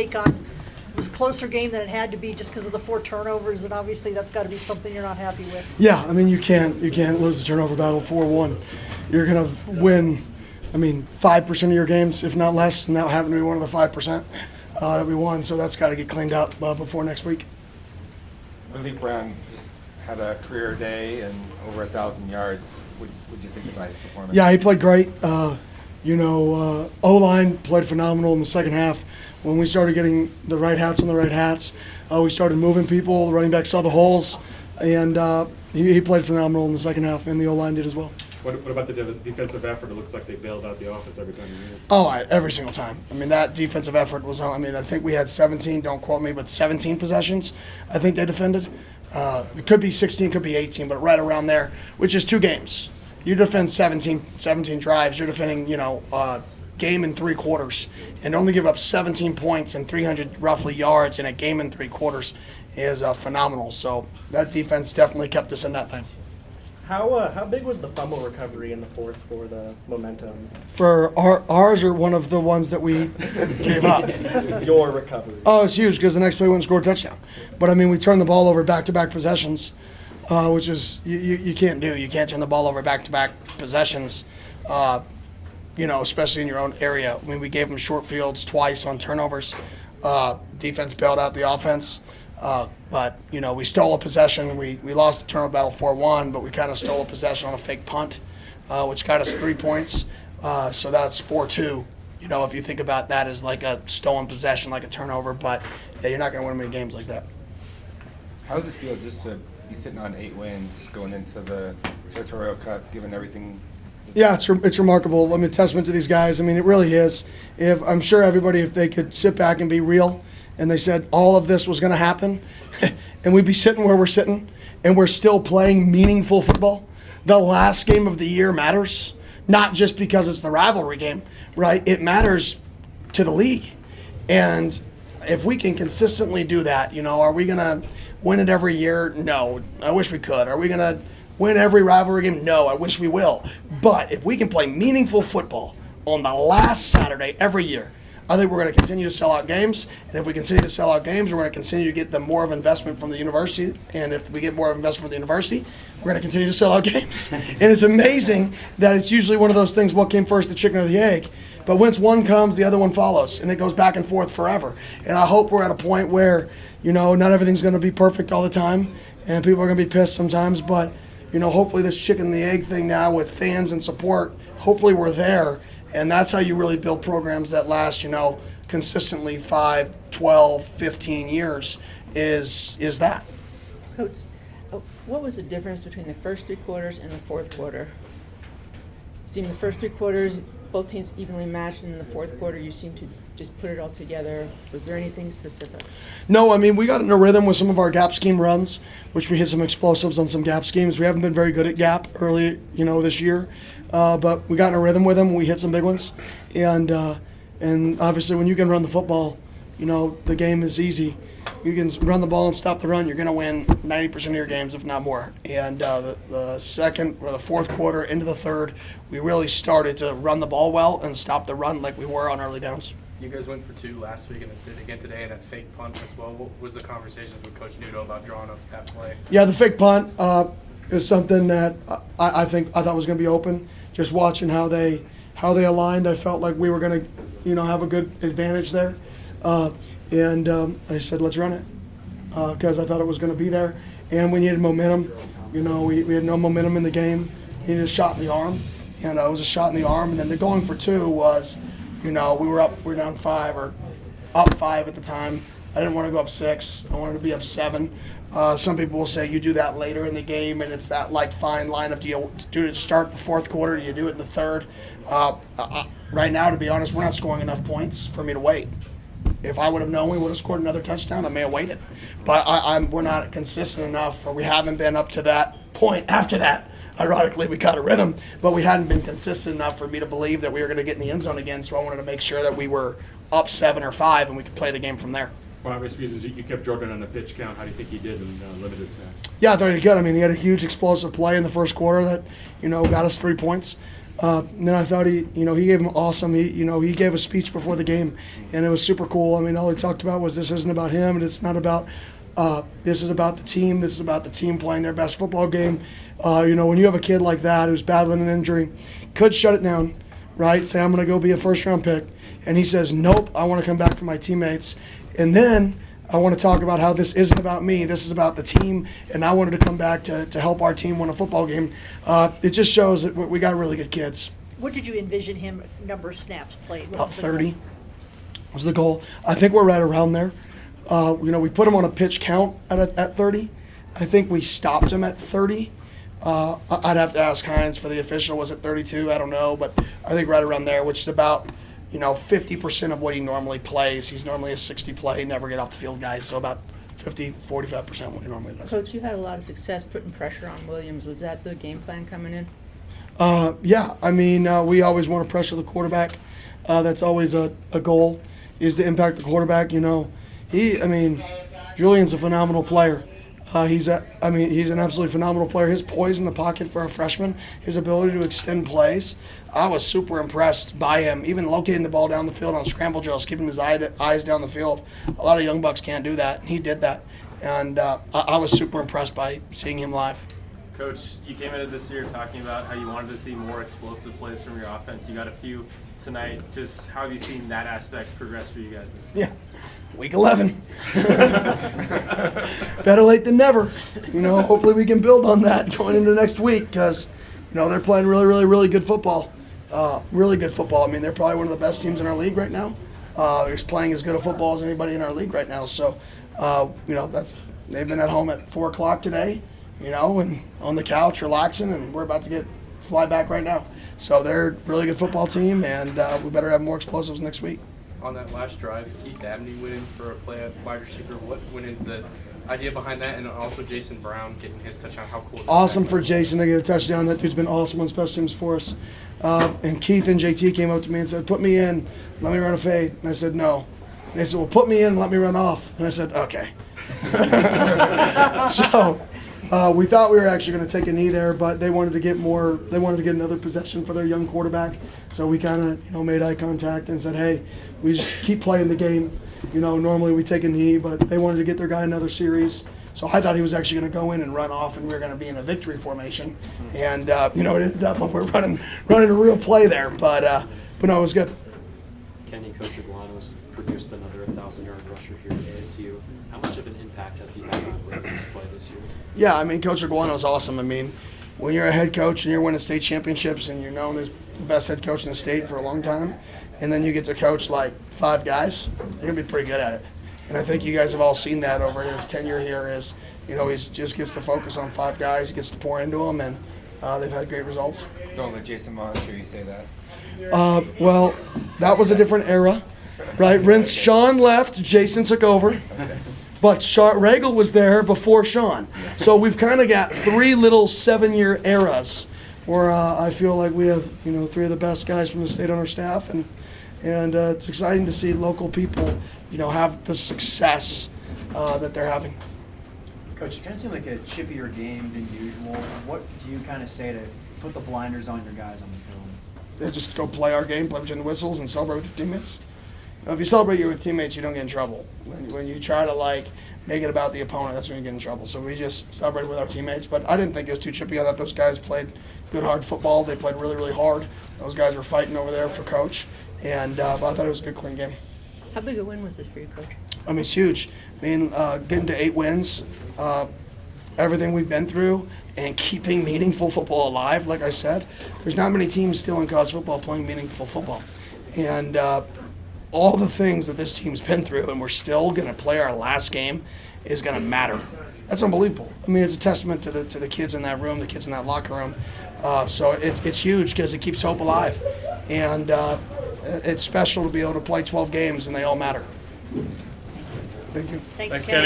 take on. It was a closer game than it had to be just because of the 4 turnovers, and obviously that's got to be something you're not happy with. Yeah, I mean, you can't lose the turnover battle 4-1. You're going to win, 5% of your games, if not less, and that happened to be one of the 5% that we won, so that's got to get cleaned up before next week. Raleek Brown just had a career day and over 1,000 yards. What did you think about his performance? Yeah, he played great. O-line played phenomenal in the second half. When we started getting the right hats on the right hats, we started moving people. The running back saw the holes, and he played phenomenal in the second half, and the O-line did as well. What about the defensive effort? It looks like they bailed out the offense every time you use it. Oh, every single time. That defensive effort was on. I think we had 17, don't quote me, but 17 possessions I think they defended. It could be 16, could be 18, but right around there, which is 2 games. You defend 17 drives, you're defending, game in 3 quarters, and only give up 17 points and 300 roughly yards in a game in 3 quarters is phenomenal. So that defense definitely kept us in that thing. How big was the fumble recovery in the fourth for the momentum? For ours or one of the ones that we gave up? Your recovery. Oh, it's huge because the next play we went and scored a touchdown. But we turned the ball over back-to-back possessions, which is you can't do. You can't turn the ball over back-to-back possessions, especially in your own area. We gave them short fields twice on turnovers. Defense bailed out the offense. But we stole a possession. We lost the turnover battle 4-1, but we kind of stole a possession on a fake punt, which got us 3 points. So that's 4-2. If you think about that as like a stolen possession, like a turnover, but you're not going to win many games like that. How does it feel just to be sitting on 8 wins going into the Territorial Cup, given everything? Yeah, it's remarkable. Testament to these guys. It really is. I'm sure everybody, if they could sit back and be real, and they said all of this was going to happen, and we'd be sitting where we're sitting, and we're still playing meaningful football. The last game of the year matters, not just because it's the rivalry game, right? It matters to the league. And if we can consistently do that, are we going to win it every year? No. I wish we could. Are we going to win every rivalry game? No. I wish we will. But if we can play meaningful football on the last Saturday every year, I think we're going to continue to sell out games, and if we continue to sell out games, we're going to continue to get more of investment from the university, and if we get more of investment from the university, we're going to continue to sell out games. And it's amazing that it's usually one of those things, what came first, the chicken or the egg? But once one comes, the other one follows, and it goes back and forth forever. And I hope we're at a point where, not everything's going to be perfect all the time, and people are going to be pissed sometimes, but, hopefully this chicken and the egg thing now with fans and support, hopefully we're there. And that's how you really build programs that last, consistently 5, 12, 15 years is that. Coach, what was the difference between the first 3 quarters and the fourth quarter? Seemed the first 3 quarters, both teams evenly matched, and in the fourth quarter you seemed to just put it all together. Was there anything specific? No, we got in a rhythm with some of our gap scheme runs, which we hit some explosives on some gap schemes. We haven't been very good at gap early, this year. But we got in a rhythm with them. We hit some big ones. And obviously when you can run the football, the game is easy. You can run the ball and stop the run, you're going to win 90% of your games, if not more. And the second or the fourth quarter into the third, we really started to run the ball well and stop the run like we were on early downs. You guys went for 2 last week and did it again today, and that fake punt as well. What was the conversations with Coach Nudo about drawing up that play? Yeah, the fake punt is something that I thought was going to be open. Just watching how they aligned, I felt like we were going to, have a good advantage there. And I said, let's run it, because I thought it was going to be there. And we needed momentum. We had no momentum in the game. We needed a shot in the arm, and it was a shot in the arm. And then the going for 2 was, we were down 5 or up 5 at the time. I didn't want to go up 6. I wanted to be up 7. Some people will say you do that later in the game, and it's that fine line of do you do it to start the fourth quarter, do you do it in the third? Right now, to be honest, we're not scoring enough points for me to wait. If I would have known we would have scored another touchdown, I may have waited. But we're not consistent enough, or we haven't been up to that point after that. Ironically, we got a rhythm, but we hadn't been consistent enough for me to believe that we were going to get in the end zone again, so I wanted to make sure that we were up 7 or 5 and we could play the game from there. For obvious reasons, you kept Jordan on the pitch count. How do you think he did in limited snaps? Yeah, I thought he did good. He had a huge explosive play in the first quarter that, got us 3 points. And then I thought he gave him awesome. He gave a speech before the game, and it was super cool. I mean, all he talked about was this isn't about him, and it's not about. This is about the team. This is about the team playing their best football game. When you have a kid like that who's battling an injury, could shut it down, right? Say, I'm going to go be a first-round pick. And he says, nope, I want to come back for my teammates. And then I want to talk about how this isn't about me. This is about the team, and I wanted to come back to help our team win a football game. It just shows that we got really good kids. What did you envision him number of snaps played? What About was the 30 was the goal. I think we're right around there. We put him on a pitch count at 30. I think we stopped him at 30. I'd have to ask Hines for the official. Was it 32? I don't know, but I think right around there, which is about 50% of what he normally plays. He's normally a 60 play, never get off the field guy, so about 45% what he normally does. Coach, you had a lot of success putting pressure on Williams. Was that the game plan coming in? Yeah, I mean, we always want to pressure the quarterback. That's always a goal, is to impact the quarterback. Julian's a phenomenal player. He's an absolutely phenomenal player. His poise in the pocket for a freshman, his ability to extend plays, I was super impressed by him. Even locating the ball down the field on scramble drills, keeping his eyes down the field. A lot of young bucks can't do that. He did that, and I was super impressed by seeing him live. Coach, you came into this year talking about how you wanted to see more explosive plays from your offense. You got a few tonight. Just how have you seen that aspect progress for you guys this year? Yeah. Week 11. Better late than never. Hopefully we can build on that going into next week because, they're playing really, really, really good football. Really good football. I mean, they're probably one of the best teams in our league right now. They're playing as good a football as anybody in our league right now. So, they've been at home at 4 o'clock today, and on the couch relaxing, and we're about to fly back right now. So they're a really good football team, and we better have more explosives next week. On that last drive, Keith Abney went in for a play at wide receiver. What went into the idea behind that, and also Jason Brown getting his touchdown? How cool is that? Awesome for Jason to get a touchdown. That dude's been awesome on special teams for us. And Keith and JT came up to me and said, put me in, let me run a fade. And I said, no. And they said, well, put me in and let me run off. And I said, okay. So we thought we were actually going to take a knee there, but they wanted to get more. They wanted to get another possession for their young quarterback. So we kind of made eye contact and said, hey, we just keep playing the game. Normally we take a knee, but they wanted to get their guy another series. So I thought he was actually going to go in and run off, and we were going to be in a victory formation. And it ended up when we were running a real play there. But no, it was good. Kenny, Coach Iguano's produced another 1,000-yard rusher here at ASU. How much of an impact has he had on Raven's play this year? Yeah, I mean, Coach Iguano's awesome. I mean, when you're a head coach and you're winning state championships and you're known as the best head coach in the state for a long time, and then you get to coach like 5 guys, you're going to be pretty good at it. And I think you guys have all seen that over his tenure here is, he just gets to focus on 5 guys, he gets to pour into them, and they've had great results. Don't let Jason monitor you say that. Well, that was a different era, right? Rince Sean left, Jason took over. But Regal was there before Sean. So we've kind of got 3 little 7-year eras where I feel like we have, 3 of the best guys from the state on our staff. And it's exciting to see local people, have the success that they're having. Coach, it kind of seemed like a chippier game than usual. What do you kind of say to put the blinders on your guys on the field? They just go play our game, play between the whistles, and celebrate with your teammates. If you celebrate with teammates, you don't get in trouble. When you try to make it about the opponent, that's when you get in trouble. So we just celebrated with our teammates. But I didn't think it was too chippy. I thought those guys played good, hard football. They played really, really hard. Those guys were fighting over there for coach. And but I thought it was a good, clean game. How big a win was this for you, Coach? I mean, it's huge. I mean, getting to 8 wins, everything we've been through, and keeping meaningful football alive, like I said. There's not many teams still in college football playing meaningful football. And all the things that this team's been through, and we're still going to play our last game, is going to matter. That's unbelievable. I mean, it's a testament to the kids in that room, the kids in that locker room. So it's huge because it keeps hope alive. And it's special to be able to play 12 games, and they all matter. Thank you. Thanks, Kenny.